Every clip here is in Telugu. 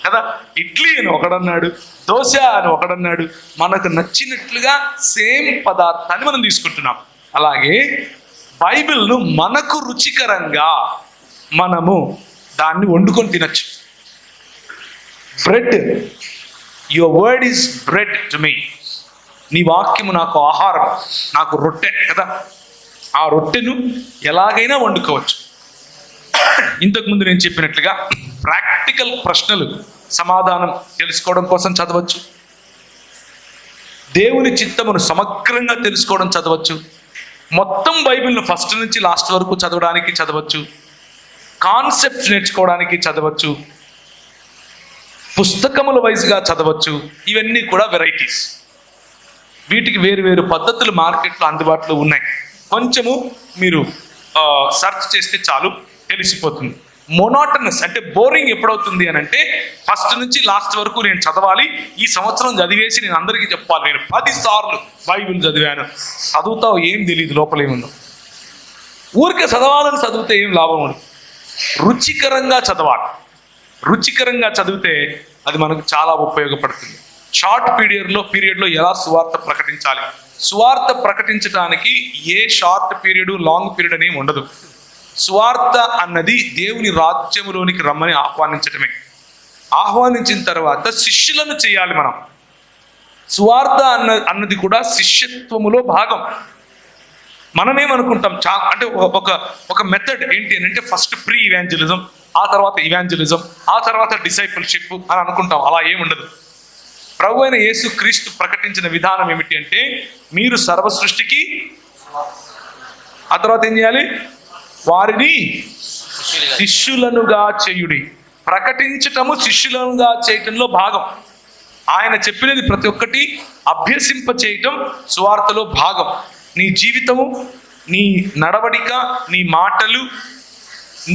కదా. ఇడ్లీ అని ఒకడన్నాడు, దోశ అని ఒకడన్నాడు. మనకు నచ్చినట్లుగా సేమ్ పదార్థాన్ని మనం తీసుకుంటున్నాం. అలాగే బైబిల్ను మనకు రుచికరంగా మనము దాన్ని వండుకొని తినచ్చు. Bread, your word is bread to me. నీ వాక్యము నాకు ఆహారం, నాకు రొట్టె కదా. ఆ రొట్టెను ఎలాగైనా వండుకోవచ్చు. ఇంతకుముందు నేను చెప్పినట్లుగా ప్రాక్టికల్ ప్రశ్నలు సమాధానం తెలుసుకోవడం కోసం చదవచ్చు. దేవుని చిత్తమును సమగ్రంగా తెలుసుకోవడం చదవచ్చు. మొత్తం బైబిల్ను ఫస్ట్ నుంచి లాస్ట్ వరకు చదవడానికి చదవచ్చు. కాన్సెప్ట్స్ నేర్చుకోవడానికి చదవచ్చు. పుస్తకముల వైజ్గా చదవచ్చు. ఇవన్నీ కూడా వెరైటీస్. వీటికి వేరు వేరు పద్ధతులు మార్కెట్లో అందుబాటులో ఉన్నాయి. కొంచెము మీరు సెర్చ్ చేస్తే చాలు తెలిసిపోతుంది. మోనోటనస్ అంటే బోరింగ్ ఎప్పుడవుతుంది అని అంటే, ఫస్ట్ నుంచి లాస్ట్ వరకు నేను చదవాలి, ఈ సంవత్సరం చదివేసి నేను అందరికీ చెప్పాలి నేను 10 సార్లు బైబిల్ చదివాను. చదువుతావు, ఏం తెలియదు లోపల ఏముందో. ఊరికే చదవాలని చదివితే ఏం లాభం ఉండదు. రుచికరంగా చదవాలి. రుచికరంగా చదివితే అది మనకు చాలా ఉపయోగపడుతుంది. షార్ట్ పీరియడ్లో ఎలా సువార్త ప్రకటించాలి. సువార్త ప్రకటించడానికి ఏ షార్ట్ పీరియడ్ లాంగ్ పీరియడ్ అనేవి ఉండదు. సువార్త అన్నది దేవుని రాజ్యములోనికి రమ్మని ఆహ్వానించటమే. ఆహ్వానించిన తర్వాత శిష్యులను చేయాలి మనం. సువార్త అన్నది కూడా శిష్యత్వములో భాగం. మనమేమనుకుంటాం అంటే ఒక మెథడ్ ఏంటి అని అంటే, ఫస్ట్ ప్రీ ఇవాంజలిజం, ఆ తర్వాత ఇవాంజలిజం, ఆ తర్వాత డిసైపుల్షిప్ అని అనుకుంటాం. అలా ఏముండదు. ప్రభు అయిన యేసు క్రీస్తు ప్రకటించిన విధానం ఏమిటి అంటే, మీరు సర్వ సృష్టికి, ఆ తర్వాత ఏం చేయాలి, వారిని శిష్యులనుగా చేయుడి. ప్రకటించటము శిష్యులనుగా చేయటంలో భాగం. ఆయన చెప్పినది ప్రతి ఒక్కటి అభ్యసింప చేయటం సువార్తలో భాగం. నీ జీవితము, నీ నడవడిక, నీ మాటలు,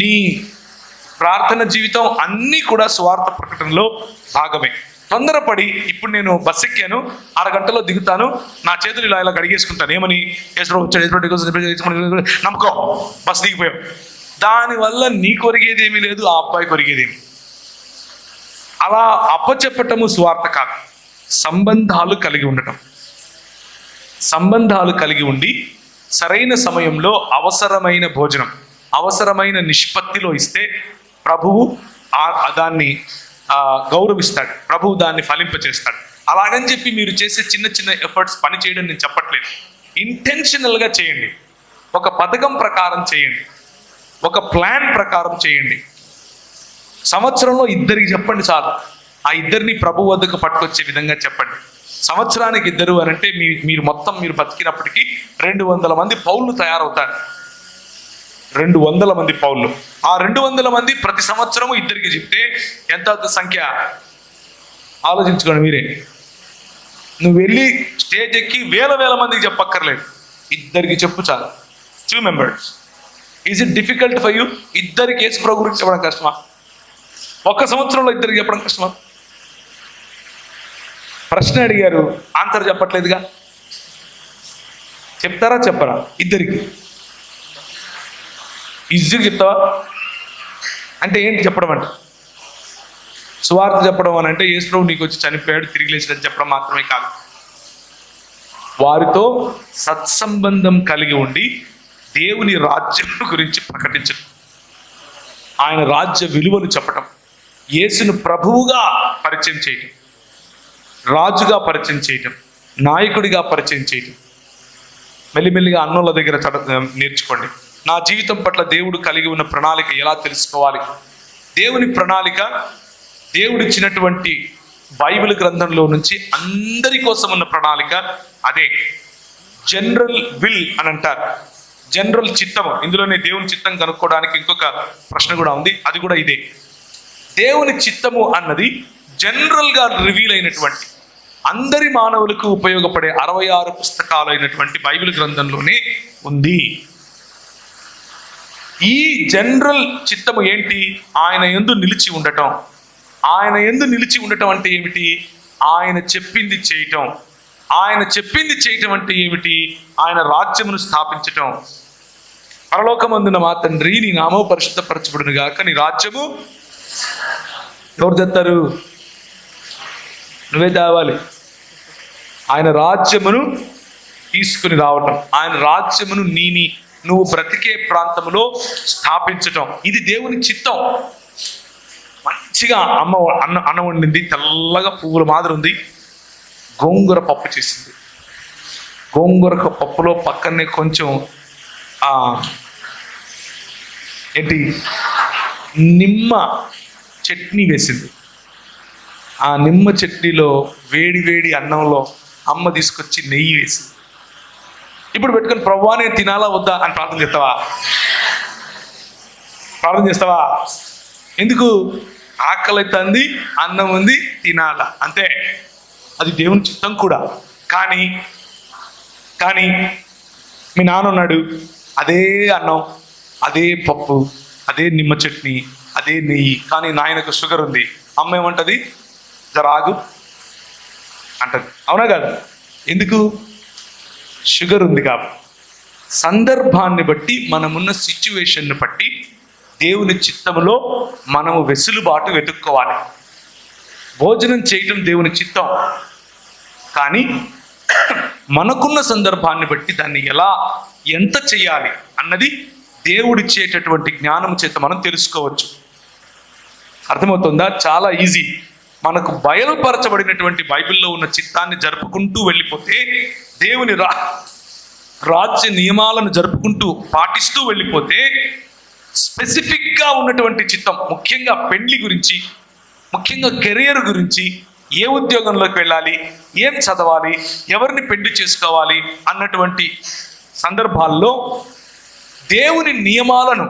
నీ ప్రార్థన జీవితం అన్నీ కూడా సువార్త ప్రకటనలో భాగమే. తొందరపడి ఇప్పుడు నేను బస్ ఎక్కాను, 6 గంటలో దిగుతాను, నా చేతులు ఇలా కడిగేసుకుంటాను. ఏమని, నమ్మకం బస్ దిగిపోయావు. దానివల్ల నీ కొరిగేది ఏమీ లేదు, ఆ అబ్బాయి కొరిగేదేమి. అలా అప్పచెప్పటము సువార్త కాదు. సంబంధాలు కలిగి ఉండటం. సంబంధాలు కలిగి ఉండి సరైన సమయంలో అవసరమైన భోజనం, అవసరమైన నిష్పత్తిలో ఇస్తే ప్రభువు దాన్ని గౌరవిస్తాడు. ప్రభువు దాన్ని ఫలింపచేస్తాడు. అలాగని చెప్పి మీరు చేసే చిన్న చిన్న ఎఫర్ట్స్ పని చేయడం నేను చెప్పట్లేదు. ఇంటెన్షనల్గా చేయండి. ఒక పథకం ప్రకారం చేయండి. ఒక ప్లాన్ ప్రకారం చేయండి. సంవత్సరంలో 2 చెప్పండి చాలు. ఆ 2 ప్రభు వద్దకు పట్టుకొచ్చే విధంగా చెప్పండి. సంవత్సరానికి 2 అని అంటే మీరు బతికినప్పటికీ 200 మంది పౌళ్ళు తయారవుతారు. 200 మంది పౌళ్ళు. ఆ 200 మంది ప్రతి సంవత్సరము 2 చెప్తే ఎంత సంఖ్య ఆలోచించుకోండి మీరే. నువ్వు వెళ్ళి స్టేజ్ ఎక్కి వేల మందికి చెప్పక్కర్లేదు. 2 చెప్పు చాలు. 2 members. Is it difficult for you? 2 యేసు ప్రభు గురించి చెప్పడం కష్టమా? 1 సంవత్సరంలో 2 చెప్పడం కష్టమా? ప్రశ్న అడిగారు, ఆన్సర్ చెప్పట్లేదుగా. చెప్తారా చెప్పరా? 2 ఈజీగా చెప్తావా అంటే ఏంటి చెప్పడం అంటే? సువార్త చెప్పడం అని అంటే యేసు ప్రభు నీకు వచ్చి చనిపోయాడు, తిరిగి లేచాడని చెప్పడం మాత్రమే కాదు. వారితో సత్సంబంధం కలిగి ఉండి దేవుని రాజ్యం గురించి ప్రకటించడం, ఆయన రాజ్య విలువలు చెప్పటం, యేసును ప్రభువుగా పరిచయం చేయటం, రాజుగా పరిచయం చేయటం, నాయకుడిగా పరిచయం చేయటం. మెల్లిమెల్లిగా అన్నోళ్ళ దగ్గర నేర్చుకోండి. నా జీవితం పట్ల దేవుడు కలిగి ఉన్న ప్రణాళిక ఎలా తెలుసుకోవాలి? దేవుని ప్రణాళిక, దేవుడిచ్చినటువంటి బైబిల్ గ్రంథంలో నుంచి అందరి కోసం ఉన్న ప్రణాళిక అదే. జనరల్ విల్ అని అంటారు. జనరల్ చిత్తము. ఇందులోనే దేవుని చిత్తం కనుక్కోవడానికి ఇంకొక ప్రశ్న కూడా ఉంది, అది కూడా ఇదే. దేవుని చిత్తము అన్నది జనరల్గా రివీల్ అయినటువంటి, అందరి మానవులకు ఉపయోగపడే 66 పుస్తకాలు అయినటువంటి బైబిల్ గ్రంథంలోనే ఉంది. ఈ జనరల్ చిత్తము ఏంటి? ఆయన యందు నిలిచి ఉండటం. ఆయన యందు నిలిచి ఉండటం అంటే ఏమిటి? ఆయన చెప్పింది చేయటం. ఆయన చెప్పింది చేయటం అంటే ఏమిటి? ఆయన రాజ్యమును స్థాపించటం. పరలోకమందున మా తండ్రి, నీ నామము పరిశుద్ధపరచబడును గాక, నీ రాజ్యము ఎవరు తెస్తారు? నువ్వే తేవాలి. ఆయన రాజ్యమును తీసుకుని రావటం, ఆయన రాజ్యమును నువ్వు బ్రతికే ప్రాంతంలో స్థాపించటం, ఇది దేవుని చిత్తం. మంచిగా అన్నం వండింది, తెల్లగా పువ్వుల మాదిరి ఉంది. గోంగూర పప్పు చేసింది. గోంగూర పప్పులో పక్కనే కొంచెం నిమ్మ చట్నీ వేసింది. ఆ నిమ్మ చట్నీలో వేడి వేడి అన్నంలో అమ్మ తీసుకొచ్చి నెయ్యి వేసింది. ఇప్పుడు పెట్టుకొని ప్రభువా నేను తినాలా వద్దా అని ప్రార్థన చేస్తావా? ప్రార్థన చేస్తావా? ఎందుకు? ఆకలి అవుతుంది, అన్నం ఉంది, తినాలా, అంతే. అది దేవుని చిత్తం కూడా. కానీ మీ నాన్న ఉన్నాడు, అదే అన్నం, అదే పప్పు, అదే నిమ్మ చట్నీ, అదే నెయ్యి, కానీ నాయనకు షుగర్ ఉంది. అమ్మ ఏమంటది? జరాగు అంటది. అవునా కాదు? ఎందుకు? షుగర్ ఉంది కాబట్టి. సందర్భాన్ని బట్టి, మనమున్న సిచ్యువేషన్ని బట్టి దేవుని చిత్తంలో మనము వెసులుబాటు వెతుక్కోవాలి. భోజనం చేయటం దేవుని చిత్తం, కానీ మనకున్న సందర్భాన్ని బట్టి దాన్ని ఎంత చేయాలి అన్నది దేవుడిచ్చేటటువంటి జ్ఞానం చేత మనం తెలుసుకోవచ్చు. అర్థమవుతుందా? చాలా ఈజీ. మనకు బయలుపరచబడినటువంటి బైబిల్లో ఉన్న చిత్తాన్ని జరుపుకుంటూ వెళ్ళిపోతే, దేవుని రాజ్య నియమాలను జరుపుకుంటూ పాటిస్తూ వెళ్ళిపోతే, స్పెసిఫిక్గా ఉన్నటువంటి చిత్తం, ముఖ్యంగా పెళ్లి గురించి, ముఖ్యంగా కెరియర్ గురించి, ఏ ఉద్యోగంలోకి వెళ్ళాలి, ఏం చదవాలి, ఎవరిని పెళ్లి చేసుకోవాలి అన్నటువంటి సందర్భాల్లో దేవుని నియమాలను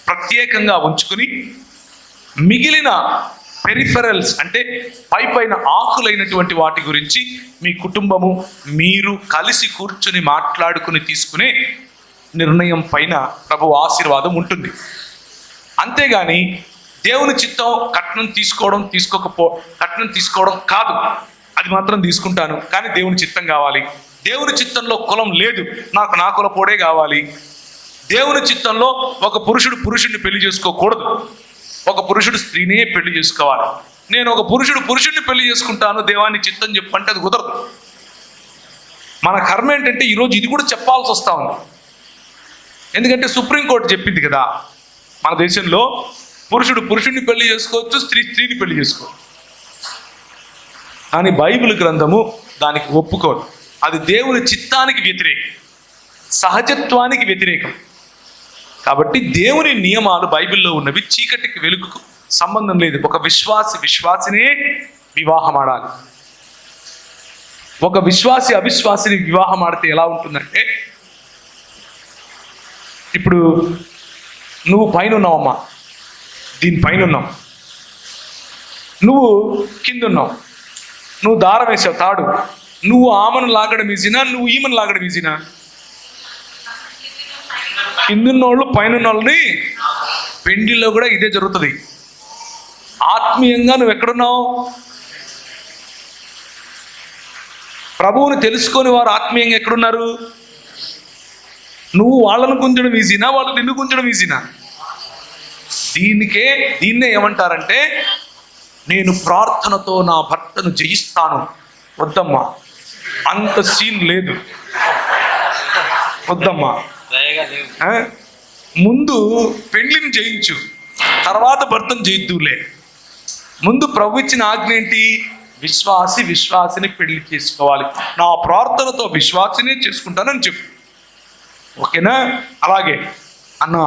ప్రత్యేకంగా ఉంచుకుని, మిగిలిన పెరిఫెరల్స్ అంటే పైపైన ఆకులైనటువంటి వాటి గురించి మీ కుటుంబము మీరు కలిసి కూర్చుని మాట్లాడుకుని తీసుకునే నిర్ణయం పైన ప్రభు ఆశీర్వాదం ఉంటుంది. అంతేగాని దేవుని చిత్తం కట్నం తీసుకోవడం కాదు. అది మాత్రం తీసుకుంటాను, కానీ దేవుని చిత్తం కావాలి. దేవుని చిత్తంలో కులం లేదు, నాకు నా కులపోడే కావాలి. దేవుని చిత్తంలో ఒక పురుషుడిని పెళ్లి చేసుకోకూడదు, ఒక పురుషుడు స్త్రీనే పెళ్లి చేసుకోవాలి. నేను ఒక పురుషుడిని పెళ్లి చేసుకుంటాను, దేవాన్ని చిత్తం చెప్పంటే అది కుదరదు. మన కర్మ ఏంటంటే ఈరోజు ఇది కూడా చెప్పాల్సి వస్తూ ఉంది. ఎందుకంటే సుప్రీంకోర్టు చెప్పింది కదా, మన దేశంలో పురుషుడిని పెళ్లి చేసుకోవచ్చు, స్త్రీని పెళ్లి చేసుకోవచ్చు. కానీ బైబిల్ గ్రంథము దానికి ఒప్పుకోదు. అది దేవుని చిత్తానికి వ్యతిరేకం, సహజత్వానికి వ్యతిరేకం. కాబట్టి దేవుని నియమాలు బైబిల్లో ఉన్నవి చీకటికి వెలుగుకు సంబంధం లేదు. ఒక విశ్వాసినే వివాహం ఆడాలి. ఒక అవిశ్వాసిని వివాహం ఆడితే ఎలా ఉంటుందంటే, ఇప్పుడు నువ్వు పైన ఉన్నావమ్మా, దీనిపైన ఉన్నావు, నువ్వు కింద ఉన్నావు, నువ్వు దారం వేసావు తాడు, నువ్వు ఆమెను లాగడం ఈజీనా, నువ్వు ఈమెను లాగడం ఈజీనా? కిందున్నోళ్ళు పైన వాళ్ళని. పెండిలో కూడా ఇదే జరుగుతుంది. ఆత్మీయంగా నువ్వు ఎక్కడున్నావు? ప్రభువుని తెలుసుకొని వారు ఆత్మీయంగా ఎక్కడున్నారు? నువ్వు వాళ్ళను గుంజడం ఈజీనా, వాళ్ళు నిన్ను గుంజడం ఈజీనా? దీన్నే ఏమంటారంటే, నేను ప్రార్థనతో నా భర్తను జయిస్తాను. వద్దమ్మా, అంత సీన్ లేదు, వద్దమ్మా. ముందు పెళ్లిని జయించు, తర్వాత భర్తను జయిద్దులే. ముందు ప్రభు ఇచ్చిన ఆజ్ఞ ఏంటి? విశ్వాసిని పెళ్లి చేసుకోవాలి. నా ప్రార్థనతో విశ్వాసినే చేసుకుంటానని చెప్పు. ఓకేనా? అలాగే అన్నా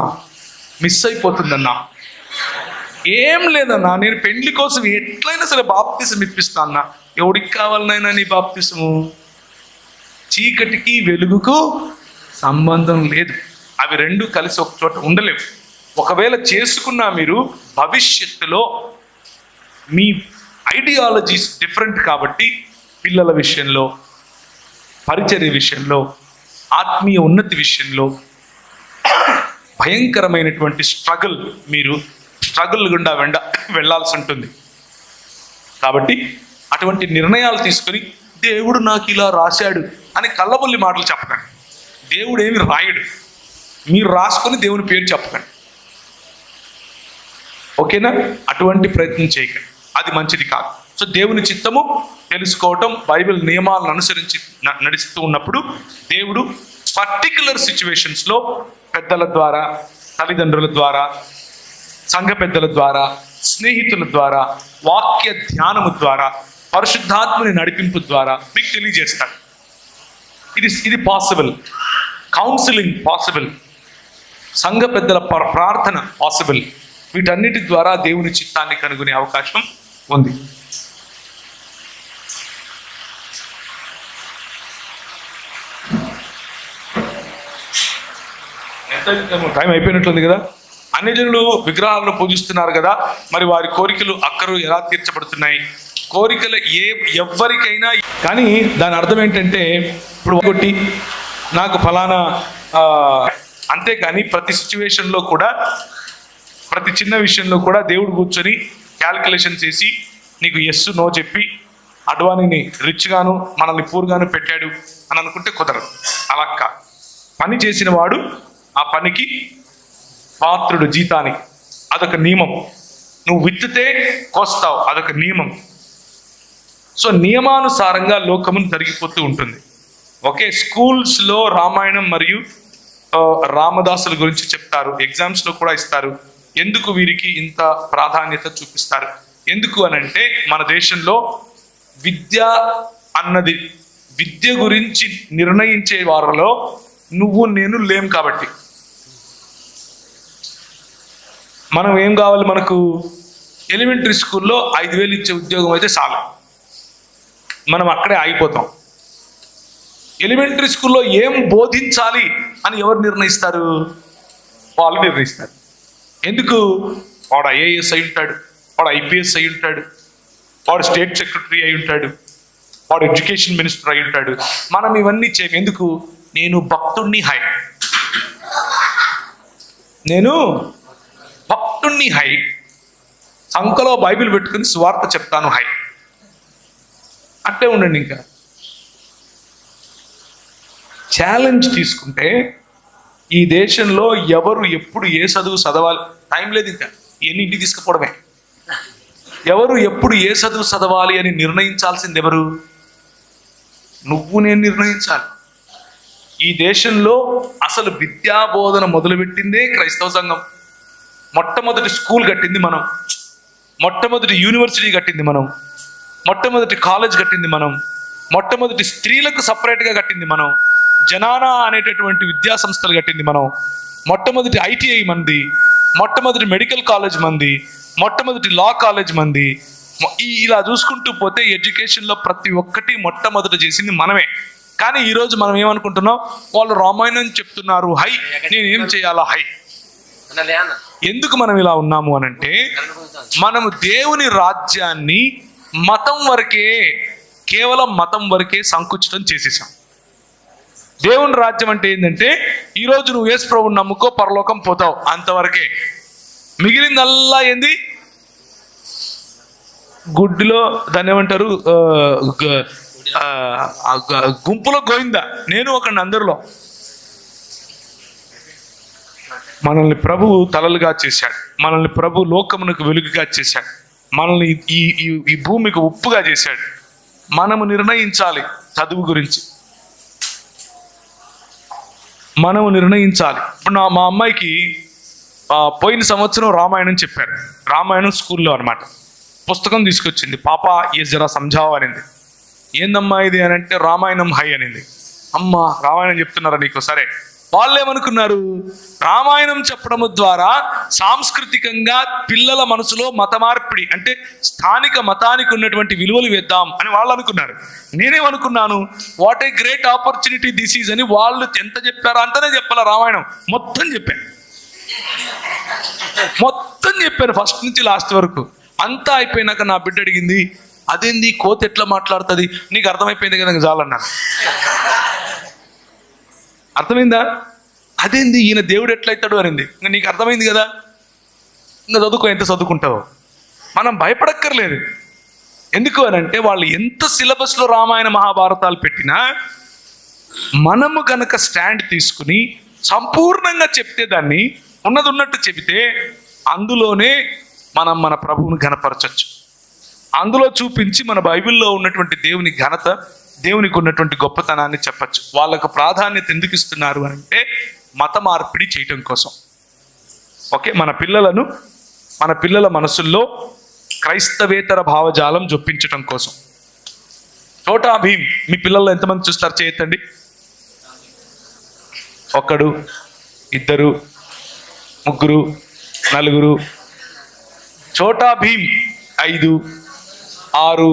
మిస్ అయిపోతుందన్నా, ఏం లేదన్నా, నేను పెళ్లి కోసం ఎట్లయినా సరే బాప్తిసం ఇప్పిస్తా అన్నా. ఎవడికి కావాలనైనా నీ బాప్తిసము? చీకటికి వెలుగుకు సంబంధం లేదు. అవి రెండు కలిసి ఒక చోట ఉండలేవు. ఒకవేళ చేసుకున్నా మీరు భవిష్యత్తులో మీ ఐడియాలజీస్ డిఫరెంట్ కాబట్టి పిల్లల విషయంలో, పరిచర్య విషయంలో, ఆత్మీయ ఉన్నతి విషయంలో భయంకరమైనటువంటి స్ట్రగుల్ గుండా వెళ్ళాల్సి ఉంటుంది. కాబట్టి అటువంటి నిర్ణయాలు తీసుకొని దేవుడు నాకు ఇలా రాశాడు అని కళ్ళబొల్లి మాటలు చెప్పకండి. దేవుడు ఏమి రాయడు, మీరు రాసుకొని దేవుని పేరు చెప్పకండి. ఓకేనా? అటువంటి ప్రయత్నం చేయకండి. అది మంచిది కాదు. సో దేవుని చిత్తము తెలుసుకోవటం, బైబిల్ నియమాలను అనుసరించి నడుస్తూ ఉన్నప్పుడు దేవుడు పర్టికులర్ సిచ్యువేషన్స్లో పెద్దల ద్వారా, తల్లిదండ్రుల ద్వారా, సంఘ పెద్దల ద్వారా, స్నేహితుల ద్వారా, వాక్య ధ్యానము ద్వారా, పరిశుద్ధాత్మని నడిపింపు ద్వారా మీకు తెలియజేస్తాడు. ఇది పాసిబుల్. Counselling possible. సంఘ పెద్దల ప్రార్థన పాసిబుల్. వీటన్నిటి ద్వారా దేవుని చిత్తాన్ని కనుగొనే అవకాశం ఉంది. టైం అయిపోయినట్లుంది కదా. అన్ని జనులు విగ్రహాలను పూజిస్తున్నారు కదా, మరి వారి కోరికలు అక్కరు ఎలా తీర్చబడుతున్నాయి? కోరికలు ఎవరికైనా, కానీ దాని అర్థం ఏంటంటే ఇప్పుడు ఒకటి నాకు ఫలానా అంతేకాని ప్రతి సిచ్యువేషన్లో కూడా, ప్రతి చిన్న విషయంలో కూడా దేవుడు కూర్చొని క్యాల్కులేషన్ చేసి నీకు ఎస్ నో చెప్పి అడ్వానీని రిచ్ గాను మనల్ని పూర్గాను పెట్టాడు అని అనుకుంటే కుదరదు. అలా పని చేసిన వాడు ఆ పనికి పాత్రుడు జీతానికి. అదొక నియమం. నువ్వు విత్తితే కోస్తావు, అదొక నియమం. సో నియమానుసారంగా లోకమును జరిగిపోతూ ఉంటుంది. ఓకే, స్కూల్స్లో రామాయణం మరియు రామదాసుల గురించి చెప్తారు, ఎగ్జామ్స్లో కూడా ఇస్తారు. ఎందుకు వీరికి ఇంత ప్రాధాన్యత చూపిస్తారు? ఎందుకు అనంటే మన దేశంలో విద్య అన్నది, విద్య గురించి నిర్ణయించే వారిలో నువ్వు నేను లేం కాబట్టి. మనం ఏం కావాలి? మనకు ఎలిమెంటరీ స్కూల్లో 5,000 ఇచ్చే ఉద్యోగం అయితే చాలు, మనం అక్కడే ఆగిపోతాం. ఎలిమెంటరీ స్కూల్లో ఏం బోధించాలి అని ఎవరు నిర్ణయిస్తారు? వాళ్ళు నిర్ణయిస్తారు. ఎందుకు? వాడు ఐఏఎస్ అయి ఉంటాడు, వాడు ఐపీఎస్ అయి ఉంటాడు, వాడు స్టేట్ సెక్రటరీ అయి ఉంటాడు, వాడు ఎడ్యుకేషన్ మినిస్టర్ అయి ఉంటాడు. మనం ఇవన్నీ చేయం. ఎందుకు? నేను భక్తుణ్ణి హై, నేను భక్తుణ్ణి హై, సంకలో బైబిల్ పెట్టుకుని సువార్త చెప్తాను హై. అట్టే ఉండండి. ఇంకా ఛాలెంజ్ తీసుకుంటే ఈ దేశంలో ఎవరు ఎప్పుడు ఏ చదువు చదవాలి టైం లేదు. ఇంకా ఎన్నింటికి తీసుకుపోవడమే. ఎవరు ఎప్పుడు ఏ చదువు చదవాలి అని నిర్ణయించాల్సింది ఎవరు? నువ్వు నేను నిర్ణయించాలి. ఈ దేశంలో అసలు విద్యా బోధన మొదలుపెట్టిందే క్రైస్తవ సంఘం. మొట్టమొదటి స్కూల్ కట్టింది మనం, మొట్టమొదటి యూనివర్సిటీ కట్టింది మనం, మొట్టమొదటి కాలేజ్ కట్టింది మనం, మొట్టమొదటి స్త్రీలకు సపరేట్గా కట్టింది మనం, జనానా అనేటటువంటి విద్యా సంస్థలు కట్టింది మనం, మొట్టమొదటి ఐటీఐ మంది, మొట్టమొదటి మెడికల్ కాలేజ్ మంది, మొట్టమొదటి లా కాలేజ్ మంది. ఇలా చూసుకుంటూ పోతే ఎడ్యుకేషన్లో ప్రతి ఒక్కటి మొట్టమొదట చేసింది మనమే. కానీ ఈరోజు మనం ఏమనుకుంటున్నాం? వాళ్ళు రామాయణం చెప్తున్నారు హై, నేను ఏం చేయాలా హై. ఎందుకు మనం ఇలా ఉన్నాము అనంటే, మనము దేవుని రాజ్యాన్ని మతం వరకే, కేవలం మతం వరకే సంకుచితం చేసేసాం. దేవుని రాజ్యం అంటే ఏంటంటే, ఈరోజు నువ్వు యేసు ప్రభువుని నమ్ముకో, పరలోకం పోతావు, అంతవరకే. మిగిలిందల్లా ఏంది? గుడ్డిలో దాన్ని ఏమంటారు, గుంపులో గోయిందా. నేను ఒకడిని అందరిలో. మనల్ని ప్రభువు తలలుగా చేశాడు, మనల్ని ప్రభు లోకమునకు వెలుగుగా చేశాడు, మనల్ని ఈ భూమికి ఉప్పుగా చేశాడు. మనము నిర్ణయించాలి చదువు గురించి, మనము నిర్ణయించాలి. ఇప్పుడు మా అమ్మాయికి పోయిన సంవత్సరం రామాయణం చెప్పారు, రామాయణం స్కూల్లో అనమాట. పుస్తకం తీసుకొచ్చింది, పాప ఏ జరా సంజావ్ అనింది. ఏందమ్మా ఇది అని అంటే, రామాయణం హై అనింది. అమ్మ రామాయణం చెప్తున్నారా నీకు? సరే. వాళ్ళు ఏమనుకున్నారు? రామాయణం చెప్పడము ద్వారా సాంస్కృతికంగా పిల్లల మనసులో మత మార్పిడి, అంటే స్థానిక మతానికి ఉన్నటువంటి విలువలు వేద్దాం అని వాళ్ళు అనుకున్నారు. నేనేమనుకున్నాను? What a great opportunity this is అని. వాళ్ళు ఎంత చెప్పారో అంతనే చెప్పాలా, రామాయణం మొత్తం చెప్పాను, మొత్తం చెప్పాను ఫస్ట్ నుంచి లాస్ట్ వరకు. అంతా అయిపోయినాక నా బిడ్డ అడిగింది, అదేంది కోత ఎట్లా మాట్లాడుతుంది, నీకు అర్థమైపోయింది కదా చాలన్నా. అర్థమైందా? అదేంది ఈయన దేవుడు ఎట్లయితాడు అనింది. ఇంకా నీకు అర్థమైంది కదా, ఇంకా చదువుకో, ఎంత చదువుకుంటావో. మనం భయపడక్కర్లేదు. ఎందుకు అని అంటే, వాళ్ళు ఎంత సిలబస్లో రామాయణ మహాభారతాలు పెట్టినా మనము కనుక స్టాండ్ తీసుకుని సంపూర్ణంగా చెప్తే, దాన్ని ఉన్నది ఉన్నట్టు చెబితే, అందులోనే మనం మన ప్రభువును ఘనపరచచ్చు. అందులో చూపించి మన బైబిల్లో ఉన్నటువంటి దేవుని ఘనత, దేవునికి ఉన్నటువంటి గొప్పతనాన్ని చెప్పచ్చు. వాళ్ళకు ప్రాధాన్యత ఎందుకు ఇస్తున్నారు అంటే మత మార్పిడి చేయటం కోసం. ఓకే, మన పిల్లల మనసుల్లో క్రైస్తవేతర భావజాలం జొప్పించటం కోసం. చోటా భీమ్ మీ పిల్లల్లో ఎంతమంది చూస్తారు? చేయొద్దండి. 1, 2, 3, 4. చోటా భీమ్ 5, 6,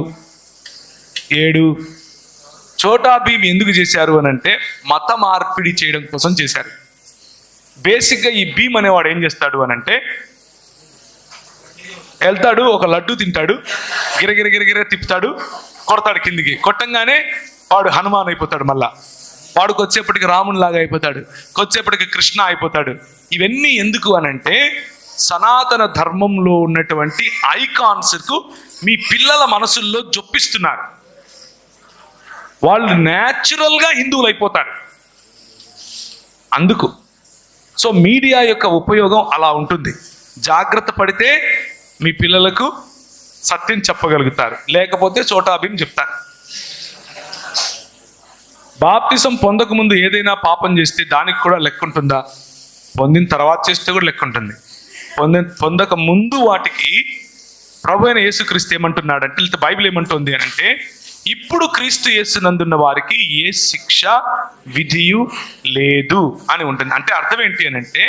7. చోటా భీమ్ ఎందుకు చేశారు అని అంటే మత మార్పిడి చేయడం కోసం చేశారు. బేసిక్గా ఈ భీమ్ అనేవాడు ఏం చేస్తాడు అని అంటే వెళ్తాడు, ఒక లడ్డు తింటాడు, గిరగిర తిప్పుతాడు, కొడతాడు కిందికి. కొట్టంగానే వాడు హనుమాన్ అయిపోతాడు. మళ్ళా వాడికి వచ్చేప్పటికి రాముని లాగా అయిపోతాడు, వచ్చేప్పటికి కృష్ణ అయిపోతాడు. ఇవన్నీ ఎందుకు అనంటే సనాతన ధర్మంలో ఉన్నటువంటి ఐకాన్స్కు మీ పిల్లల మనసుల్లో జొప్పిస్తున్నారు. వాళ్ళు న్యాచురల్గా హిందువులు అయిపోతారు. అందుకు సో మీడియా యొక్క ఉపయోగం అలా ఉంటుంది. జాగ్రత్త పడితే మీ పిల్లలకు సత్యం చెప్పగలుగుతారు, లేకపోతే చోటా భీమ్ చెప్తారు. బాప్తిసం పొందక ముందు ఏదైనా పాపం చేస్తే దానికి కూడా లెక్క ఉంటుందా? పొందిన తర్వాత చేస్తే కూడా లెక్క ఉంటుంది. పొందక ముందు వాటికి ప్రభు అయిన యేసుక్రీస్తు ఏమంటున్నాడంటే, లేకపోతే బైబిల్ ఏమంటుంది అని అంటే, ఇప్పుడు క్రీస్తు యేసునందున్న వారికి ఏ శిక్ష విధియు లేదు అని ఉంటుంది. అంటే అర్థం ఏంటి అని అంటే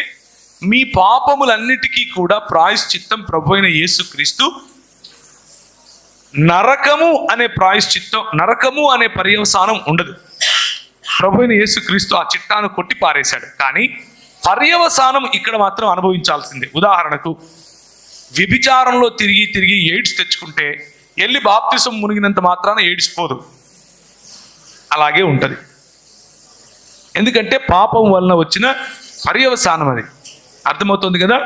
మీ పాపములన్నిటికీ కూడా ప్రాయశ్చిత్తం ప్రభు అయిన యేసుక్రీస్తు నరకము అనే ప్రాయశ్చిత్తం, నరకము అనే పర్యవసానం ఉండదు. ప్రభు అయిన యేసుక్రీస్తు ఆ చిట్టాను కొట్టి పారేశాడు. కానీ పర్యవసానం ఇక్కడ మాత్రం అనుభవించాల్సిందే. ఉదాహరణకు వ్యభిచారంలో తిరిగి ఎయిడ్స్ తెచ్చుకుంటే వెళ్ళి బాప్తిసం మునిగినంత మాత్రాన ఎయిడ్స్ పోదు, అలాగే ఉంటుంది. ఎందుకంటే పాపం వలన వచ్చిన పర్యవసానం అది. అర్థమవుతుంది కదా?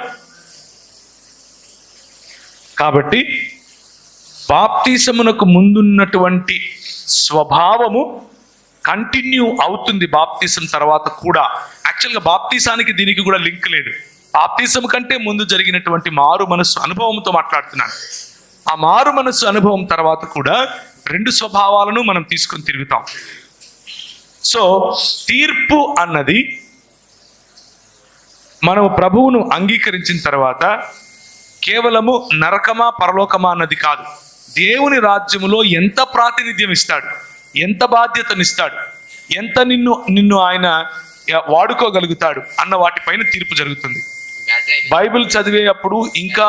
కాబట్టి బాప్తిసమునకు ముందున్నటువంటి స్వభావము కంటిన్యూ అవుతుంది బాప్తిసం తర్వాత కూడా. యాక్చువల్గా బాప్తిసానికి దీనికి కూడా లింక్ లేదు. బాప్తిసం కంటే ముందు జరిగినటువంటి మారు మనస్సు అనుభవంతో మాట్లాడుతున్నాను. ఆ మారు మనస్సు అనుభవం తర్వాత కూడా 2 స్వభావాలను మనం తీసుకొని తిరుగుతాం. సో తీర్పు అన్నది మనము ప్రభువును అంగీకరించిన తర్వాత కేవలము నరకమా పరలోకమా అన్నది కాదు. దేవుని రాజ్యములో ఎంత ప్రాతినిధ్యం ఇస్తాడు, ఎంత బాధ్యతనిస్తాడు, ఎంత నిన్ను ఆయన వాడుకోగలుగుతాడు అన్న వాటిపైన తీర్పు జరుగుతుంది. బైబిల్ చదివేటప్పుడు ఇంకా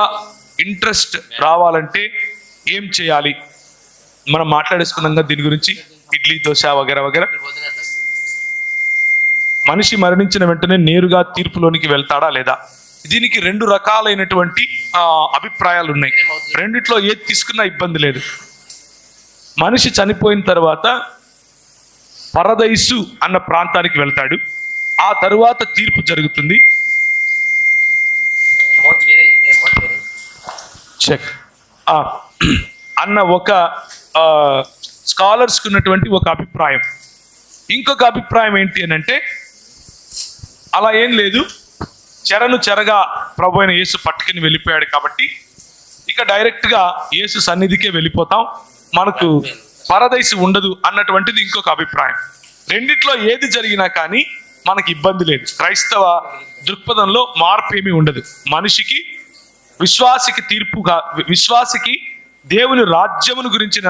ఇంట్రెస్ట్ రావాలంటే ఏం చేయాలి మనం మాట్లాడేసుకున్నాం కదా దీని గురించి. ఇడ్లీ, దోశ వగేరా. మనిషి మరణించిన వెంటనే నేరుగా తీర్పులోనికి వెళ్తాడా లేదా? దీనికి 2 రకాలైనటువంటి అభిప్రాయాలు ఉన్నాయి. రెండిట్లో ఏది తీసుకున్నా ఇబ్బంది లేదు. మనిషి చనిపోయిన తర్వాత పరదైసు అన్న ప్రాంతానికి వెళ్తాడు. ఆ తరువాత తీర్పు జరుగుతుంది. చెక్ అన్న ఒక స్కాలర్స్కి ఉన్నటువంటి ఒక అభిప్రాయం. ఇంకొక అభిప్రాయం ఏంటి అని అంటే అలా ఏం లేదు, చెరగా ప్రభు అయిన యేసు పట్టుకుని వెళ్ళిపోయాడు కాబట్టి ఇక డైరెక్ట్గా యేసు సన్నిధికే వెళ్ళిపోతాం, మనకు పరదైసు ఉండదు అన్నటువంటిది ఇంకొక అభిప్రాయం. రెండిట్లో ఏది జరిగినా కానీ మనకి ఇబ్బంది లేదు. క్రైస్తవ దృక్పథంలో మార్పు ఏమీ ఉండదు. మనిషికి, విశ్వాసికి తీర్పుగా, విశ్వాసికి దేవుని రాజ్యమును గురించిన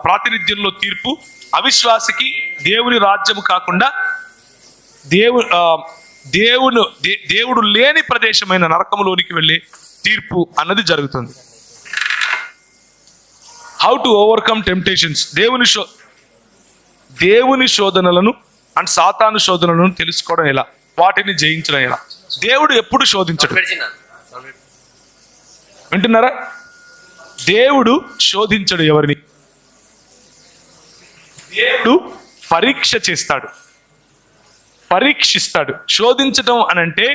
ప్రాతినిధ్యంలో తీర్పు, అవిశ్వాసికి దేవుని రాజ్యము కాకుండా దేవుడు లేని ప్రదేశమైన నరకములోనికి వెళ్ళే తీర్పు అన్నది జరుగుతుంది. హౌ టు ఓవర్కమ్ టెంప్టేషన్స్, దేవుని శోధనలను అండ్ సాతాను శోధనలను తెలుసుకోవడం ఎలా, వాటిని జయించడం ఎలా. దేవుడు ఎప్పుడు శోధించడు. వింటున్నారా? దేవుడు శోధించడు ఎవరిని. దేవుడు పరీక్ష చేస్తాడు, పరీక్షిస్తాడు. శోధించటం అనంటే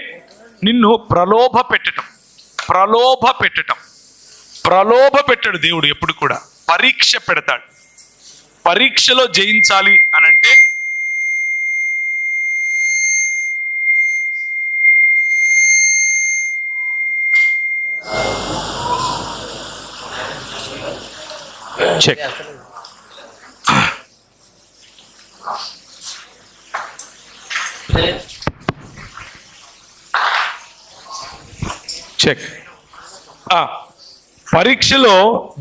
నిన్ను ప్రలోభ పెట్టడు. దేవుడు ఎప్పుడు కూడా పరీక్ష పెడతాడు. పరీక్షలో జయించాలి అనంటే చెక్. చెక్. పరీక్షలో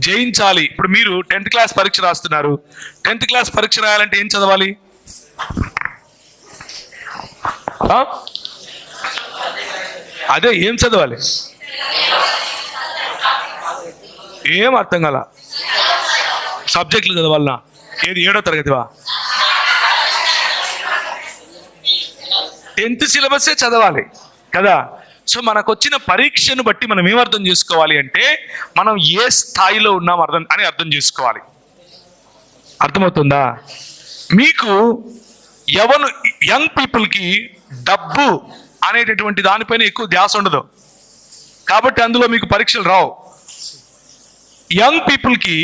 జయించాలి. ఇప్పుడు మీరు 10th క్లాస్ పరీక్ష రాస్తున్నారు. 10th క్లాస్ పరీక్ష రాయాలంటే ఏం చదవాలి? అదే ఏం చదవాలి? ఏం అర్థం కాల. సబ్జెక్టులు చదవాలనా? ఏది 7వ తరగతివా? 10th సిలబసే చదవాలి కదా. సో మనకు వచ్చిన పరీక్షను బట్టి మనం ఏమర్థం చేసుకోవాలి అంటే మనం ఏ స్థాయిలో ఉన్నాం అర్థం చేసుకోవాలి. అర్థమవుతుందా మీకు? యంగ్ పీపుల్కి డబ్బు అనేటటువంటి దానిపైన ఎక్కువ ధ్యాస ఉండదు కాబట్టి అందులో మీకు పరీక్షలు రావు. యంగ్ పీపుల్కి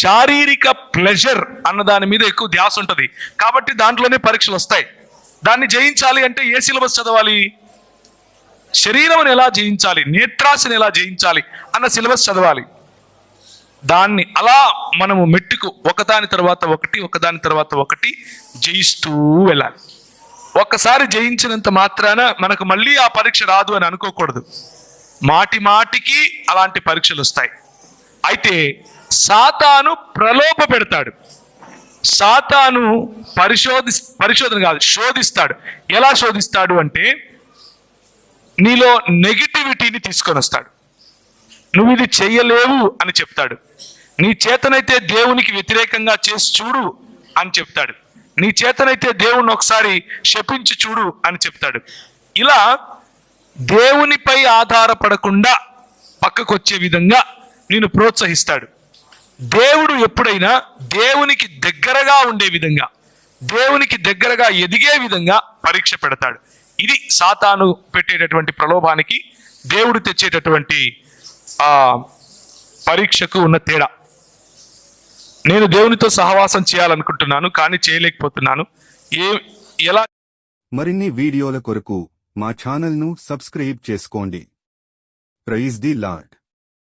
శారీరక ప్లెజర్ అన్న దాని మీద ఎక్కువ ధ్యాస ఉంటుంది కాబట్టి దాంట్లోనే పరీక్షలు వస్తాయి. దాన్ని జయించాలి అంటే ఏ సిలబస్ చదవాలి? శరీరం ఎలా జయించాలి, నేత్రాశని ఎలా జయించాలి అన్న సిలబస్ చదవాలి. దాన్ని అలా మనము మెట్టుకు ఒకదాని తర్వాత ఒకటి జయిస్తూ వెళ్ళాలి. ఒక్కసారి జయించినంత మాత్రాన మనకు మళ్ళీ ఆ పరీక్ష రాదు అని అనుకోకూడదు. మాటి మాటికి అలాంటి పరీక్షలు వస్తాయి. అయితే సాతాను ప్రలోభ పెడతాడు. సాతాను పరిశోధన కాదు, శోధిస్తాడు. ఎలా శోధిస్తాడు అంటే నీలో నెగిటివిటీని తీసుకొని వస్తాడు. నువ్వు ఇది చెయ్యలేవు అని చెప్తాడు. నీ చేతనైతే దేవునికి వ్యతిరేకంగా చేసి చూడు అని చెప్తాడు. నీ చేతనైతే దేవుణ్ణి ఒకసారి శపించి చూడు అని చెప్తాడు. ఇలా దేవునిపై ఆధారపడకుండా పక్కకు వచ్చే విధంగా నేను ప్రోత్సహిస్తాడు. దేవుడు ఎప్పుడైనా దేవునికి దగ్గరగా ఉండే విధంగా, దేవునికి దగ్గరగా ఎదిగే విధంగా పరీక్ష పెడతాడు. ఇది సాతాను పెట్టేటటువంటి ప్రలోభానికి దేవుడు తెచ్చేటటువంటి పరీక్షకు ఉన్న తేడా. నేను దేవునితో సహవాసం చేయాలనుకుంటున్నాను కానీ చేయలేకపోతున్నాను. ఎలా? మరిన్ని వీడియోల కొరకు మా ఛానల్ను సబ్స్క్రైబ్ చేసుకోండి. Praise the lord.